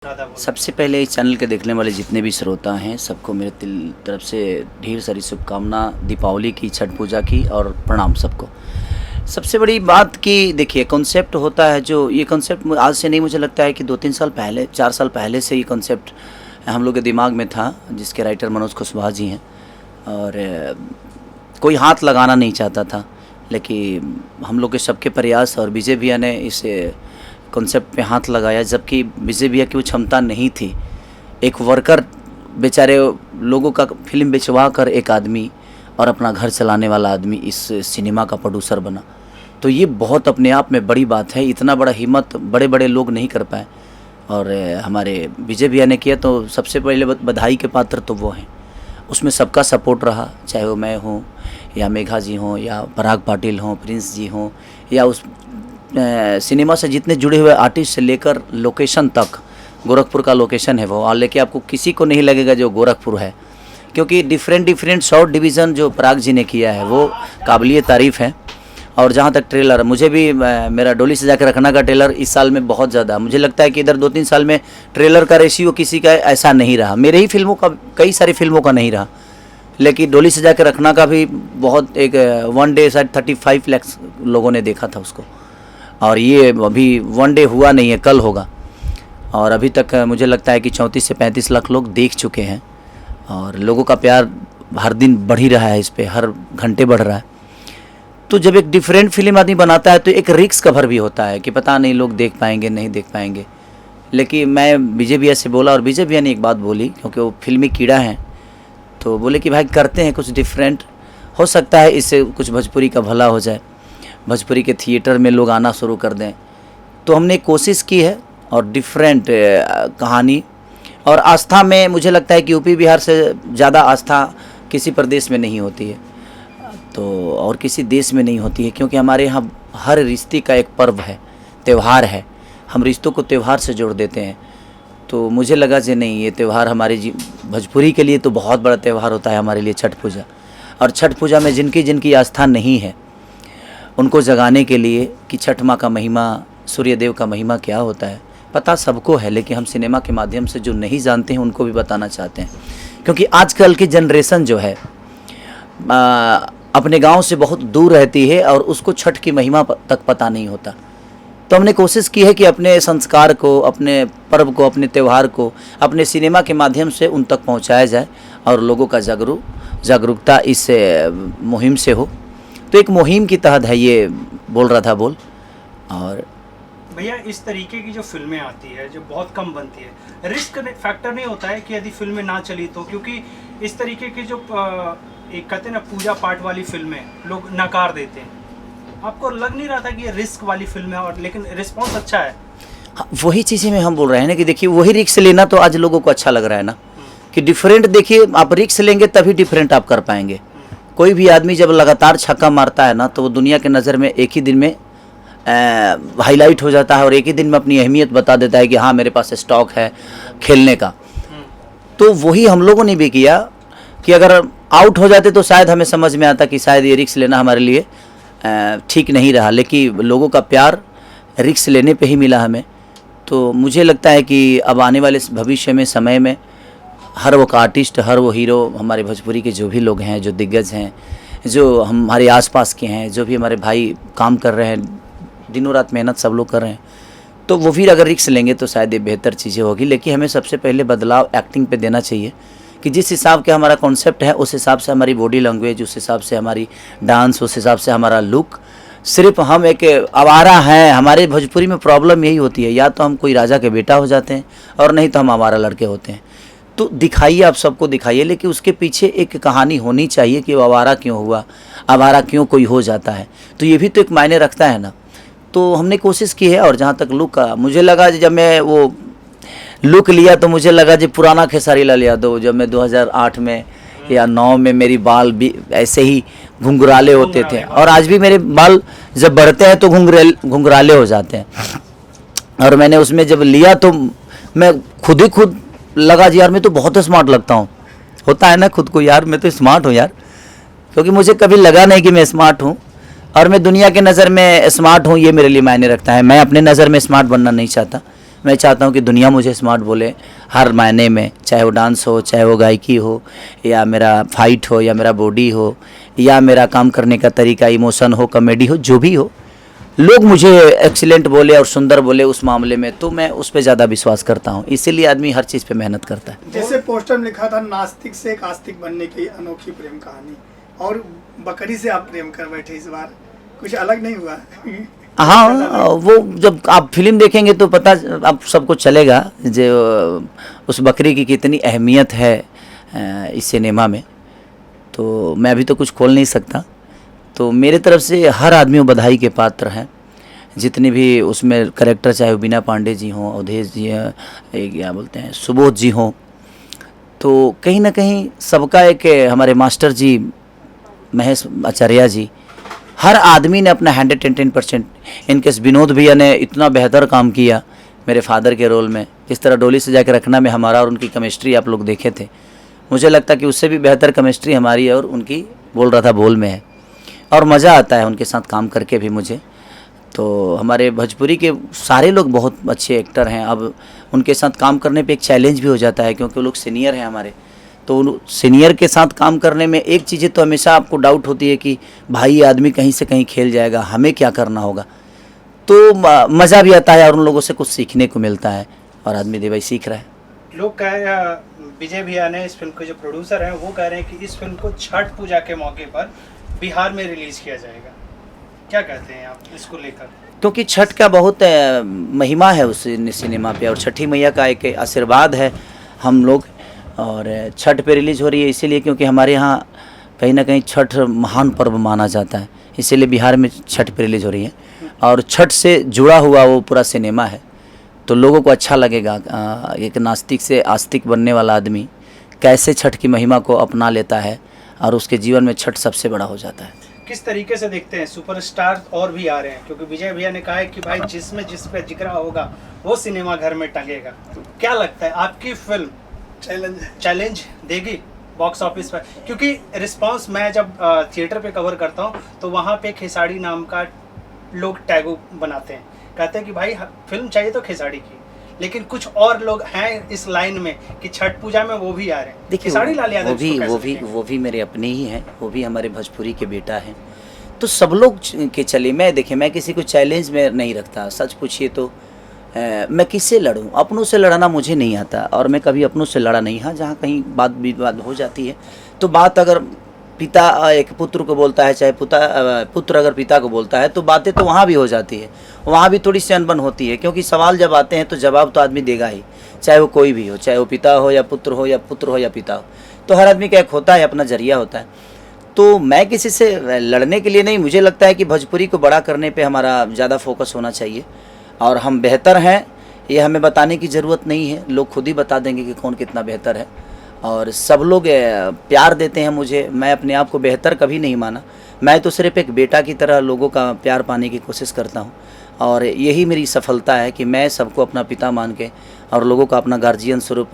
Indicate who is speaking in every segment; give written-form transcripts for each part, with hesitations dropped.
Speaker 1: सबसे पहले इस चैनल के देखने वाले जितने भी श्रोता हैं सबको मेरे तरफ से ढेर सारी शुभकामना दीपावली की, छठ पूजा की और प्रणाम सबको। सबसे बड़ी बात कि देखिए कॉन्सेप्ट होता है, जो ये कॉन्सेप्ट आज से नहीं, मुझे लगता है कि 2-3 साल पहले, 4 साल पहले से ये कॉन्सेप्ट हम लोग के दिमाग में था, जिसके राइटर मनोज कुशवाहा जी हैं। और कोई हाथ लगाना नहीं चाहता था, लेकिन हम लोग के सबके प्रयास और विजय भैया ने इस कॉन्सेप्ट पे हाथ लगाया, जबकि विजय भैया की वो क्षमता नहीं थी। एक वर्कर बेचारे लोगों का फिल्म बेचवा कर एक आदमी और अपना घर चलाने वाला आदमी इस सिनेमा का प्रोड्यूसर बना, तो ये बहुत अपने आप में बड़ी बात है। इतना बड़ा हिम्मत बड़े बड़े लोग नहीं कर पाए और हमारे विजय भैया ने किया, तो सबसे पहले बधाई के पात्र तो वो हैं। उसमें सबका सपोर्ट रहा, चाहे वो मैं हूँ या मेघा जी हों या पराग पाटिल हों, प्रिंस जी हों, या उस सिनेमा से जितने जुड़े हुए आर्टिस्ट से लेकर लोकेशन तक, गोरखपुर का लोकेशन है वो, और लेके आपको किसी को नहीं लगेगा जो गोरखपुर है, क्योंकि डिफरेंट शॉर्ट डिवीज़न जो पराग जी ने किया है वो काबिलियत तारीफ़ है। और जहाँ तक ट्रेलर, मुझे भी मेरा डोली सजा के रखना का ट्रेलर इस साल में बहुत ज़्यादा, मुझे लगता है कि इधर 2-3 साल में ट्रेलर का रेशियो किसी का ऐसा नहीं रहा, मेरे ही फिल्मों का, कई सारी फिल्मों का नहीं रहा, लेकिन डोली सजा के रखना का भी बहुत, एक 1 डे शायद 35 लाख लोगों ने देखा था उसको, और ये अभी 1 डे हुआ नहीं है, कल होगा। और अभी तक मुझे लगता है कि 34 से 35 लाख लोग देख चुके हैं, और लोगों का प्यार हर दिन बढ़ ही रहा है, इस पे हर घंटे बढ़ रहा है। तो जब एक डिफरेंट फिल्म आदमी बनाता है तो एक रिस्क कवर भी होता है कि पता नहीं लोग देख पाएंगे नहीं देख पाएंगे। लेकिन मैं विजय भैया से बोला, और विजय भैया ने एक बात बोली, क्योंकि वो फिल्मी कीड़ा हैं, तो बोले कि भाई करते हैं कुछ डिफरेंट, हो सकता है इससे कुछ भोजपुरी का भला हो जाए, भोजपुरी के थिएटर में लोग आना शुरू कर दें। तो हमने कोशिश की है, और डिफरेंट कहानी और आस्था में मुझे लगता है कि यूपी बिहार से ज़्यादा आस्था किसी प्रदेश में नहीं होती है, तो और किसी देश में नहीं होती है, क्योंकि हमारे यहाँ हर रिश्ते का एक पर्व है, त्यौहार है, हम रिश्तों को त्यौहार से जोड़ देते हैं। तो मुझे लगा कि नहीं, ये त्यौहार हमारे भोजपुरी के लिए तो बहुत बड़ा त्यौहार होता है हमारे लिए, छठ पूजा। और छठ पूजा में जिनकी आस्था नहीं है उनको जगाने के लिए कि छठ माँ का महिमा, सूर्य देव का महिमा क्या होता है, पता सबको है, लेकिन हम सिनेमा के माध्यम से जो नहीं जानते हैं उनको भी बताना चाहते हैं। क्योंकि आजकल की जनरेशन जो है अपने गांव से बहुत दूर रहती है और उसको छठ की महिमा तक पता नहीं होता। तो हमने कोशिश की है कि अपने संस्कार को, अपने पर्व को, अपने त्यौहार को अपने सिनेमा के माध्यम से उन तक पहुंचाया जाए और लोगों का जागरूकता इस मुहिम से हो। तो एक मुहिम की तहत है ये, बोल रहा था बोल। और
Speaker 2: भैया इस तरीके की जो फिल्में आती है जो बहुत कम बनती है, रिस्क फैक्टर नहीं होता है कि यदि फिल्में ना चली तो? क्योंकि इस तरीके की जो एक कहते हैं ना पूजा पाठ वाली फिल्में लोग नकार देते हैं, आपको लग नहीं रहा था कि ये रिस्क वाली फिल्म है, और लेकिन रिस्पॉन्स अच्छा है?
Speaker 1: हाँ, वही चीज़ें में हम बोल रहे हैं ना कि देखिए वही रिस्क लेना तो आज लोगों को अच्छा लग रहा है ना, कि डिफरेंट, देखिए आप रिस्क लेंगे तभी डिफरेंट आप कर पाएंगे। कोई भी आदमी जब लगातार छक्का मारता है ना, तो वो दुनिया के नज़र में एक ही दिन में हाईलाइट हो जाता है, और एक ही दिन में अपनी अहमियत बता देता है कि हाँ मेरे पास स्टॉक है खेलने का। तो वही हम लोगों ने भी किया कि अगर आउट हो जाते तो शायद हमें समझ में आता कि शायद ये रिस्क लेना हमारे लिए ठीक नहीं रहा, लेकिन लोगों का प्यार रिस्क लेने पे ही मिला हमें। तो मुझे लगता है कि अब आने वाले भविष्य में, समय में, हर वो आर्टिस्ट, हर वो हीरो, हमारे भोजपुरी के जो भी लोग हैं, जो दिग्गज हैं, जो हमारे आसपास के हैं, जो भी हमारे भाई काम कर रहे हैं, दिनों रात मेहनत सब लोग कर रहे हैं, तो वो भी अगर रिस्क लेंगे तो शायद ये बेहतर चीज़ें होगी। लेकिन हमें सबसे पहले बदलाव एक्टिंग पे देना चाहिए, कि जिस हिसाब के हमारा कॉन्सेप्ट है उस हिसाब से हमारी बॉडी लैंग्वेज, उस हिसाब से हमारी डांस, उस हिसाब से हमारा लुक। सिर्फ हम एक आवारा हैं, हमारे भोजपुरी में प्रॉब्लम यही होती है, या तो हम कोई राजा के बेटा हो जाते हैं और नहीं तो हम आवारा लड़के होते हैं। तो दिखाइए, आप सबको दिखाइए, लेकिन उसके पीछे एक कहानी होनी चाहिए कि वो आवारा क्यों हुआ, आवारा क्यों कोई हो जाता है, तो ये भी तो एक मायने रखता है ना। तो हमने कोशिश की है। और जहाँ तक लुक का, मुझे लगा जब मैं वो लुक लिया तो मुझे लगा जी पुराना खेसारी लाल यादव, जब मैं 2008 में या 9 में मेरी बाल भी ऐसे ही घुंघराले होते थे, और आज भी मेरे बाल जब बढ़ते हैं तो घुंघराले हो जाते हैं। और मैंने उसमें जब लिया तो मैं खुद लगा जी यार मैं तो बहुत स्मार्ट लगता हूँ। होता है ना खुद को, यार मैं तो स्मार्ट हूँ यार, क्योंकि मुझे कभी लगा नहीं कि मैं स्मार्ट हूँ, और मैं दुनिया के नज़र में स्मार्ट हूँ, ये मेरे लिए मायने रखता है। मैं अपने नज़र में स्मार्ट बनना नहीं चाहता, मैं चाहता हूँ कि दुनिया मुझे स्मार्ट बोले हर मायने में, चाहे वो डांस हो, चाहे वो गायकी हो, या मेरा फाइट हो, या मेरा बॉडी हो, या मेरा काम करने का तरीका, इमोशन हो, कॉमेडी हो, जो भी हो, लोग मुझे एक्सीलेंट बोले और सुंदर बोले उस मामले में, तो मैं उस पर ज़्यादा विश्वास करता हूँ। इसीलिए आदमी हर चीज़ पे मेहनत करता है।
Speaker 3: जैसे पोस्टर में लिखा था नास्तिक से एक आस्तिक बनने की अनोखी प्रेम कहानी, और बकरी से आप प्रेम कर बैठे, इस बार कुछ अलग नहीं हुआ?
Speaker 1: हाँ, वो जब आप फिल्म देखेंगे तो पता आप सबको चलेगा जो उस बकरी की कितनी अहमियत है इस सिनेमा में। तो मैं अभी तो कुछ खोल नहीं सकता। तो मेरे तरफ से हर आदमी वो बधाई के पात्र हैं, जितने भी उसमें करेक्टर, चाहे वो बीना पांडे जी हों, अवधेश जी हैं, क्या बोलते हैं, सुबोध जी हों, तो कहीं ना कहीं सबका एक, हमारे मास्टर जी महेश आचार्य जी, हर आदमी ने अपना 110%। इनकेस विनोद भैया ने इतना बेहतर काम किया मेरे फादर के रोल में, किस तरह डोली सजा के रखना में हमारा और उनकी केमिस्ट्री आप लोग देखे थे। मुझे लगता कि उससे भी बेहतर केमिस्ट्री हमारी और उनकी, बोल रहा था, बोल में है, और मज़ा आता है उनके साथ काम करके भी मुझे। तो हमारे भोजपुरी के सारे लोग बहुत अच्छे एक्टर हैं। अब उनके साथ काम करने पे एक चैलेंज भी हो जाता है, क्योंकि वो लोग सीनियर हैं हमारे। तो सीनियर के साथ काम करने में एक चीज़ें तो हमेशा आपको डाउट होती है कि भाई ये आदमी कहीं से कहीं खेल जाएगा, हमें क्या करना होगा। तो मज़ा भी आता है और उन लोगों से कुछ सीखने को मिलता है, और आदमी दे भाई सीख रहा है।
Speaker 2: लोग कह रहे हैं, विजय भैया ने, इस फिल्म के जो प्रोड्यूसर हैं, वो कह रहे हैं कि इस फिल्म को छठ पूजा के मौके पर बिहार में रिलीज किया जाएगा। क्या कहते हैं आप इसको लेकर?
Speaker 1: क्योंकि छठ का बहुत महिमा है उस सिनेमा पे, और छठी मैया का एक आशीर्वाद है हम लोग, और छठ पे रिलीज़ हो रही है इसीलिए क्योंकि हमारे यहाँ कहीं ना कहीं छठ महान पर्व माना जाता है, इसीलिए बिहार में छठ पे रिलीज़ हो रही है। और छठ से जुड़ा हुआ वो पूरा सिनेमा है, तो लोगों को अच्छा लगेगा। एक नास्तिक से आस्तिक बनने वाला आदमी कैसे छठ की महिमा को अपना लेता है, और उसके जीवन में छठ सबसे बड़ा हो जाता है।
Speaker 2: किस तरीके से देखते हैं? सुपरस्टार और भी आ रहे हैं, क्योंकि विजय भैया ने कहा है कि भाई जिस पे जिक्र होगा वो सिनेमा घर में टंगेगा। क्या लगता है, आपकी फिल्म चैलेंज देगी बॉक्स ऑफिस पर? क्योंकि रिस्पांस मैं जब थिएटर पे कवर करता हूँ तो वहाँ पे खेसाड़ी नाम का लोग टैगो बनाते हैं, कहते हैं कि भाई फिल्म चाहिए तो खेसाड़ी की, लेकिन कुछ और लोग हैं इस लाइन में कि छठ पूजा में वो भी आ रहे हैं।
Speaker 1: देखिए,
Speaker 2: खेसारी लाल यादव
Speaker 1: वो भी मेरे अपने ही हैं, वो भी हमारे भोजपुरी के बेटा हैं। तो सब लोग के चले, मैं किसी को चैलेंज में नहीं रखता। सच पूछिए तो मैं किससे लड़ूं? अपनों से लड़ना मुझे नहीं आता, और मैं कभी अपनों से लड़ा नहीं। हाँ, जहाँ कहीं बात विवाद हो जाती है तो बात अगर पिता एक पुत्र को बोलता है, चाहे पुत्र अगर पिता को बोलता है, तो बातें तो वहाँ भी हो जाती है, वहाँ भी थोड़ी सी अनबन होती है, क्योंकि सवाल जब आते हैं तो जवाब तो आदमी देगा ही, चाहे वो कोई भी हो, चाहे वो पिता हो या पुत्र हो, या पुत्र हो या पिता हो। तो हर आदमी का एक होता है, अपना जरिया होता है। तो मैं किसी से लड़ने के लिए नहीं, मुझे लगता है कि भोजपुरी को बड़ा करने पर हमारा ज़्यादा फोकस होना चाहिए, और हम बेहतर हैं ये हमें बताने की ज़रूरत नहीं है, लोग खुद ही बता देंगे कि कौन कितना बेहतर है। और सब लोग प्यार देते हैं मुझे, मैं अपने आप को बेहतर कभी नहीं माना, मैं तो सिर्फ एक बेटा की तरह लोगों का प्यार पाने की कोशिश करता हूँ, और यही मेरी सफलता है कि मैं सबको अपना पिता मान के और लोगों का अपना गार्जियन स्वरूप,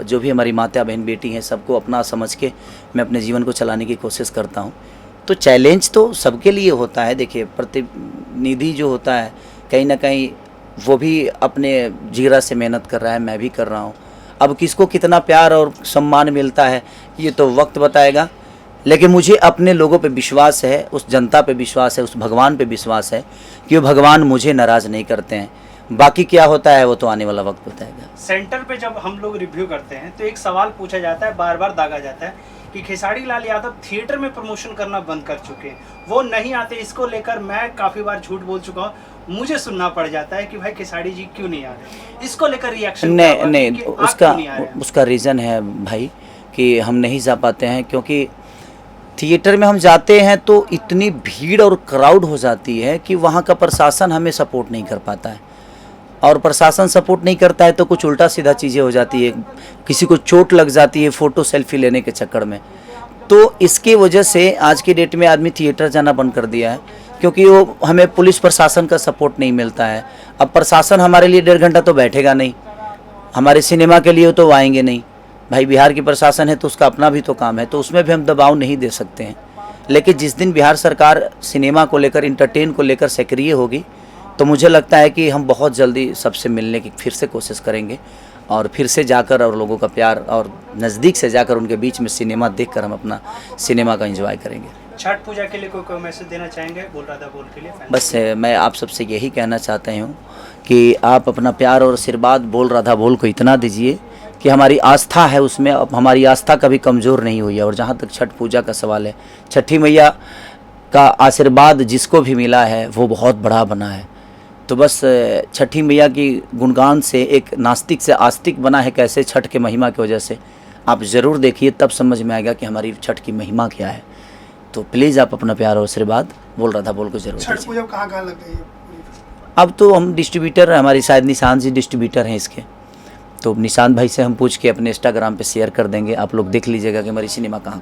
Speaker 1: जो भी हमारी माता बहन बेटी हैं, सबको अपना समझ के मैं अपने जीवन को चलाने की कोशिश करता हूँ। तो चैलेंज तो सबके लिए होता है। देखिए, प्रतिनिधि जो होता है कहीं ना कहीं वो भी अपने जीरा से मेहनत कर रहा है, मैं भी कर रहा हूँ। अब किसको कितना प्यार और सम्मान मिलता है ये तो वक्त बताएगा, लेकिन मुझे अपने लोगों पे विश्वास है, उस जनता पे विश्वास है, उस भगवान पे विश्वास है कि वो भगवान मुझे नाराज़ नहीं करते हैं। बाकी क्या होता है वो तो आने वाला वक्त बताएगा।
Speaker 2: सेंटर पे जब हम लोग रिव्यू करते हैं तो एक सवाल पूछा जाता है, बार बार दागा जाता है कि खेसारी लाल यादव थिएटर में प्रमोशन करना बंद कर चुके हैं, वो नहीं आते। इसको लेकर मैं काफ़ी बार झूठ बोल चुका हूँ, मुझे सुनना पड़ जाता है कि भाई खेसारी जी क्यों नहीं आ रहे। इसको लेकर रिएक्शन
Speaker 1: नहीं, उसका रीज़न है भाई कि हम नहीं जा पाते हैं, क्योंकि थिएटर में हम जाते हैं तो इतनी भीड़ और क्राउड हो जाती है कि वहाँ का प्रशासन हमें सपोर्ट नहीं कर पाता है, और प्रशासन सपोर्ट नहीं करता है तो कुछ उल्टा सीधा चीज़ें हो जाती है, किसी को चोट लग जाती है फ़ोटो सेल्फी लेने के चक्कर में। तो इसकी वजह से आज की डेट में आदमी थिएटर जाना बंद कर दिया है, क्योंकि वो हमें पुलिस प्रशासन का सपोर्ट नहीं मिलता है। अब प्रशासन हमारे लिए 1.5 घंटा तो बैठेगा नहीं, हमारे सिनेमा के लिए तो आएंगे नहीं। भाई बिहार की प्रशासन है तो उसका अपना भी तो काम है, तो उसमें भी हम दबाव नहीं दे सकते हैं। लेकिन जिस दिन बिहार सरकार सिनेमा को लेकर, इंटरटेन को लेकर सक्रिय होगी, तो मुझे लगता है कि हम बहुत जल्दी सबसे मिलने की फिर से कोशिश करेंगे और फिर से जाकर और लोगों का प्यार और नज़दीक से जाकर उनके बीच में सिनेमा देखकर हम अपना सिनेमा का एंजॉय करेंगे।
Speaker 2: छठ पूजा के लिए कोई मैसेज देना चाहेंगे बोल राधा बोल के लिए fans
Speaker 1: बस मैं आप सबसे यही कहना चाहता हूँ कि आप अपना प्यार और आशीर्वाद बोल राधा बोल को इतना दीजिए कि हमारी आस्था है उसमें, अब हमारी आस्था कभी कमज़ोर नहीं हुई है। और जहाँ तक छठ पूजा का सवाल है, छठी मैया का आशीर्वाद जिसको भी मिला है वो बहुत बड़ा बना है। तो बस छठी मैया की गुणगान से एक नास्तिक से आस्तिक बना है कैसे, छठ के महिमा की वजह से। आप ज़रूर देखिए, तब समझ में आएगा कि हमारी छठ की महिमा क्या है। तो प्लीज़ आप अपना प्यार और आशीर्वाद बोल राधा बोल को जरूर
Speaker 3: छठ
Speaker 1: दीजिए।
Speaker 3: पूजा कहाँ लग गई है?
Speaker 1: अब तो हम डिस्ट्रीब्यूटर, हमारी शायद निशांत जी डिस्ट्रीब्यूटर हैं इसके, तो निशांत भाई से हम पूछ के अपने इंस्टाग्राम पे शेयर कर देंगे। आप लोग देख लीजिएगा कि हमारी सिनेमा कहाँ